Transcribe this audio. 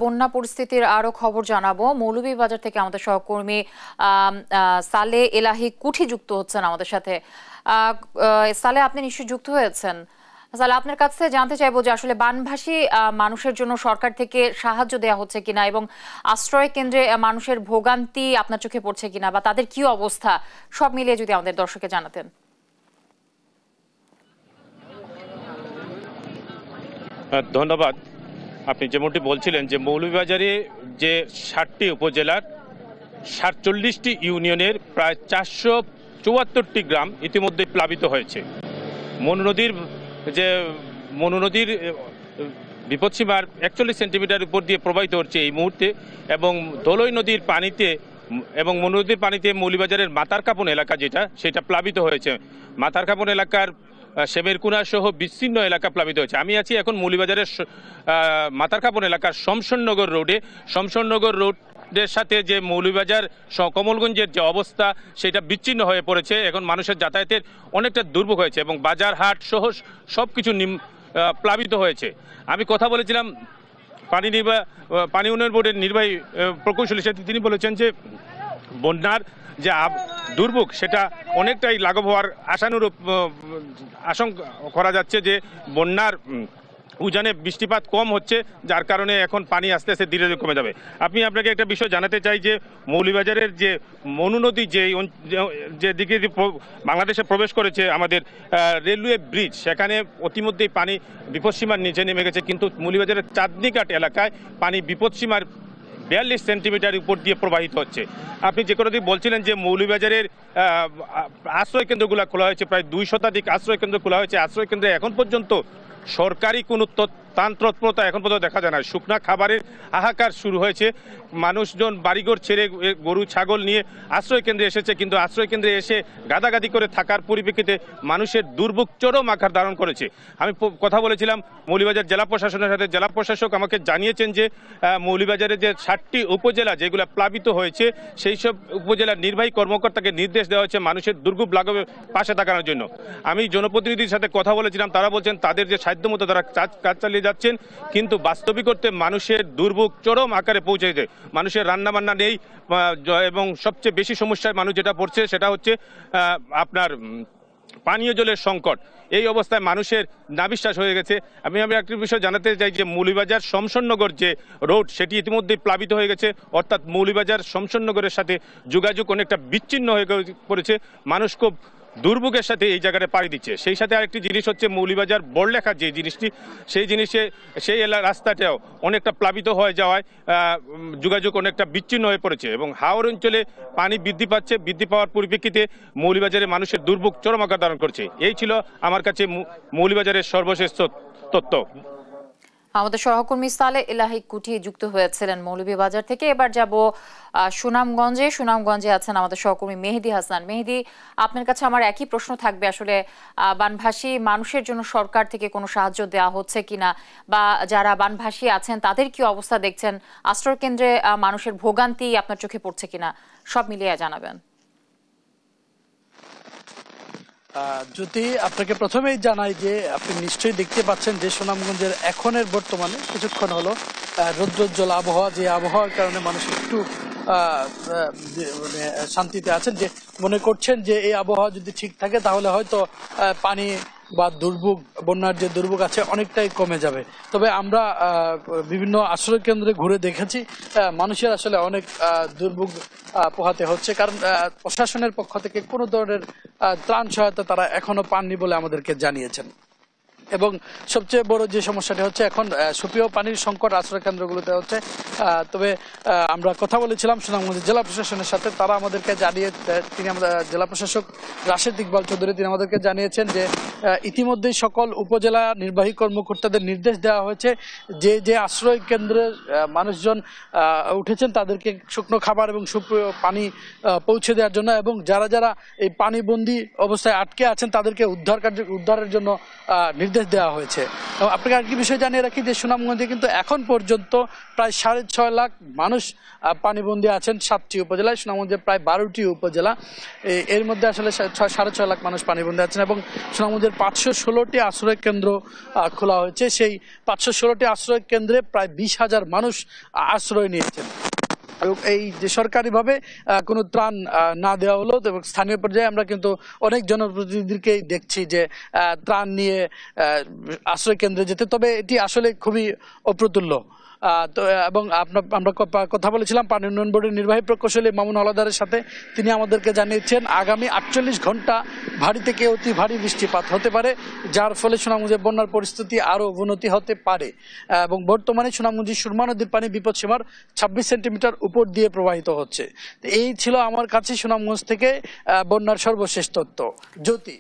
বন্যা পরিস্থিতির আরো খবর জানাবো। মৌলভীবাজার থেকে আমাদের সহকর্মী সালে এলাহি কুঠি যুক্ত হচ্ছেন আমাদের সাথে। সালে, আপনি নিশ্চয়ই যুক্ত হয়েছেন। সালে, আপনার কাছ থেকে জানতে চাইবো যে আসলে বানভাসী মানুষের জন্য সরকার থেকে সাহায্য দেওয়া হচ্ছে কিনা এবং আশ্রয় কেন্দ্রে মানুষের ভোগান্তি আপনার চোখে পড়ছে কিনা বা তাদের কি অবস্থা, সব মিলিয়ে যদি আমাদের দর্শককে জানাতেন। ধন্যবাদ। আপনি যেমনটি বলছিলেন যে মৌলভীবাজারে যে 60টি উপজেলার 47টি ইউনিয়নের প্রায় 474টি গ্রাম ইতিমধ্যে প্লাবিত হয়েছে। মনু নদীর বিপদসীমার 41 সেন্টিমিটার উপর দিয়ে প্রবাহিত হচ্ছে এই মুহূর্তে, এবং দোলই নদীর পানিতে এবং মনু নদীর পানিতে মৌলভীবাজারের মাতারকাপন এলাকা সেটা প্লাবিত হয়েছে। মাতারকাপন এলাকার সেবেরকুনা সহ বিচ্ছিন্ন এলাকা প্লাবিত হয়েছে। আমি আছি এখন মৌলভীবাজারের মাতারকাপন এলাকার শমশননগর রোডে। শমশননগর রোডের সাথে যে মৌলভীবাজার কমলগঞ্জের যে অবস্থা সেটা বিচ্ছিন্ন হয়ে পড়েছে। এখন মানুষের যাতায়াতের অনেকটা দুর্ভোগ হয়েছে এবং বাজার হাট সহ সব কিছু প্লাবিত হয়েছে। আমি কথা বলেছিলাম পানি উন্নয়ন বোর্ডের নির্বাহী প্রকৌশলীর সাথে। তিনি বলেছেন যে বন্যার যে দুর্ভোগ সেটা অনেকটাই লাঘব হওয়ার আশানুরূপ আশঙ্কা করা যাচ্ছে, যে বন্যার উজানে বৃষ্টিপাত কম হচ্ছে, যার কারণে এখন পানি আস্তে আস্তে ধীরে ধীরে কমে যাবে। আপনাকে একটা বিষয় জানাতে চাই যে মৌলভীবাজারের যে মনু নদী যে দিকে বাংলাদেশে প্রবেশ করেছে আমাদের রেলওয়ে ব্রিজ, সেখানে অতিমধ্যেই পানি বিপদসীমার নিচে নেমে গেছে, কিন্তু মৌলভীবাজারের চাঁদনীঘাট এলাকায় পানি বিপদসীমার 42 সেন্টিমিটার উপর দিয়ে প্রবাহিত হচ্ছে। আপনি যে কোনো দিন বলছিলেন যে মৌলভীবাজারের আশ্রয় কেন্দ্রগুলো খোলা হয়েছে, প্রায় 2 শতাধিক আশ্রয় কেন্দ্র খোলা হয়েছে। আশ্রয় কেন্দ্রে এখন পর্যন্ত সরকারি কোনো তৎপরতা এখন পর্যন্ত দেখা যায় না। শুকনা খাবারের হাহাকার শুরু হয়েছে। মানুষজন বাড়িঘর ছেড়ে গরু ছাগল নিয়ে আশ্রয় কেন্দ্রে এসেছে, কিন্তু আশ্রয় কেন্দ্রে এসে গাদাগাদি করে থাকার পরিপ্রেক্ষিতে মানুষের দুর্ভোগ চরম আকার ধারণ করেছে। আমি কথা বলেছিলাম মৌলভীবাজার জেলা প্রশাসনের সাথে। জেলা প্রশাসক আমাকে জানিয়েছেন যে মৌলভীবাজারের যে 60টি উপজেলা যেগুলো প্লাবিত হয়েছে, সেই সব উপজেলার নির্বাহী কর্মকর্তাকে নির্দেশ দেওয়া হয়েছে মানুষের দুর্ভোগ লাঘবের পাশে থাকার জন্য। আমি জনপ্রতিনিধির সাথে কথা বলেছিলাম, তারা বলছেন তাদের যে সাধ্যমতো তারা কাজ চালিয়ে যাচ্ছেন, কিন্তু বাস্তবিক করতে মানুষের দুর্ভোগ চরম আকারে পৌঁছেছে। মানুষের রান্নাবান্না নেই, এবং সবচেয়ে বেশি সমস্যায় মানুষ যেটা পড়ছে সেটা হচ্ছে আপনার পানীয় জলের সংকট। এই অবস্থায় মানুষের নাভিশ্বাস হয়ে গেছে। আমি একটি বিষয় জানাতে চাই যে মৌলভীবাজার শমশননগর যে রোড সেটি ইতিমধ্যেই প্লাবিত হয়ে গেছে, অর্থাৎ মৌলভীবাজার শমশননগরের সাথে যোগাযোগ অনেকটা বিচ্ছিন্ন হয়ে পড়েছে। মানুষ খুব দুর্ভোগের সাথে এই জায়গাটা পাড়ি দিচ্ছে। সেই সাথে আরেকটি জিনিস হচ্ছে মৌলভীবাজার বড়লেখা যে জিনিসটি, সেই রাস্তাটাও অনেকটা প্লাবিত হয়ে যাওয়ায় যোগাযোগ অনেকটা বিচ্ছিন্ন হয়ে পড়েছে, এবং হাওর অঞ্চলে পানি বৃদ্ধি পাচ্ছে। বৃদ্ধি পাওয়ার পরিপ্রেক্ষিতে মৌলভীবাজারে মানুষের দুর্ভোগ চরম আকার ধারণ করছে। এই ছিল আমার কাছে মৌলভীবাজারের সর্বশেষ তথ্য। আমাদের সহকর্মী সালে এলাহি কুঠি যুক্ত হয়েছিলেন মৌলভীবাজার থেকে। এবার যাব সুনামগঞ্জে আছেন আমাদের সহকর্মী মেহেদি হাসান। মেহেদি, আপনার কাছে আমার একই প্রশ্ন থাকবে, আসলে বানভাসী মানুষের জন্য সরকার থেকে কোনো সাহায্য দেওয়া হচ্ছে কিনা, বা যারা বানভাসী আছেন তাদের কি অবস্থা দেখছেন, আশ্রয় কেন্দ্রে মানুষের ভোগান্তি আপনার চোখে পড়ছে কিনা, সব মিলিয়ে জানাবেন। যদি আপনাকে প্রথমেই জানাই যে আপনি নিশ্চয়ই দেখতে পাচ্ছেন যে সুনামগঞ্জের এখনের বর্তমানে কিছুক্ষণ হলো রৌদ্রোজ্জ্বল আবহাওয়া, যে আবহাওয়ার কারণে মানুষ একটু শান্তিতে আছেন, যে মনে করছেন যে এই আবহাওয়া যদি ঠিক থাকে তাহলে হয়তো পানি বা দুর্ভোগ, বন্যার যে দুর্ভোগ আছে অনেকটাই কমে যাবে। তবে আমরা বিভিন্ন আশ্রয় কেন্দ্রে ঘুরে দেখেছি মানুষের আসলে অনেক দুর্ভোগ পোহাতে হচ্ছে, কারণ প্রশাসনের পক্ষ থেকে কোনো ধরনের ত্রাণ সহায়তা তারা এখনো পাননি বলে আমাদেরকে জানিয়েছেন। এবং সবচেয়ে বড় যে সমস্যাটি হচ্ছে এখন সুপেয় পানির সংকট আশ্রয় কেন্দ্রগুলোতে হচ্ছে। তবে আমরা কথা বলেছিলাম সুনামগঞ্জ জেলা প্রশাসনের সাথে, তারা আমাদেরকে জেলা প্রশাসক রাশেদ ইকবাল চৌধুরী তিনি আমাদেরকে জানিয়েছেন যে ইতিমধ্যেই সকল উপজেলা নির্বাহী কর্মকর্তাদের নির্দেশ দেওয়া হয়েছে যে আশ্রয় কেন্দ্রের মানুষজন উঠেছেন তাদেরকে শুকনো খাবার এবং সুপেয় পানি পৌঁছে দেওয়ার জন্য, এবং যারা এই পানিবন্দী অবস্থায় আটকে আছেন তাদেরকে উদ্ধারের জন্য নির্দেশ নির্দেশ দেওয়া হয়েছে। এবং আপনাকে আরেকটি বিষয় জানিয়ে রাখি যে সুনামগঞ্জে কিন্তু এখন পর্যন্ত প্রায় 6.5 লাখ মানুষ পানিবন্দী আছেন 7টি উপজেলায়, সুনামগঞ্জে প্রায় 12টি উপজেলা, এর মধ্যে আসলে 6.5 লাখ মানুষ পানিবন্দী আছেন। এবং সুনামগঞ্জের 516টি আশ্রয় কেন্দ্র খোলা হয়েছে, সেই 516টি আশ্রয় কেন্দ্রে প্রায় 20,000 মানুষ আশ্রয় নিয়েছেন। এবং এই যে সরকারিভাবে কোনো ত্রাণ না দেওয়া হলো, এবং স্থানীয় পর্যায়ে আমরা কিন্তু অনেক জনপ্রতিনিধিকেই দেখছি যে ত্রাণ নিয়ে আশ্রয় কেন্দ্রে যেতে, তবে এটি আসলে খুবই অপ্রতুল্য। তো এবং আমরা কথা বলেছিলাম পানি উন্নয়ন বোর্ডের নির্বাহী প্রকৌশলী মামুন হলাদারের সাথে। তিনি আমাদেরকে জানিয়েছেন আগামী 48 ঘন্টা ভারী থেকে অতি ভারী বৃষ্টিপাত হতে পারে, যার ফলে সুনামগঞ্জে বন্যার পরিস্থিতি আরও অবনতি হতে পারে। এবং বর্তমানে সুনামগঞ্জের সুরমা নদীর পানি বিপদসীমার 26 সেন্টিমিটার উপর দিয়ে প্রবাহিত হচ্ছে। এই ছিল আমার কাছে সুনামগঞ্জ থেকে বন্যার সর্বশেষ তথ্য। জ্যোতি।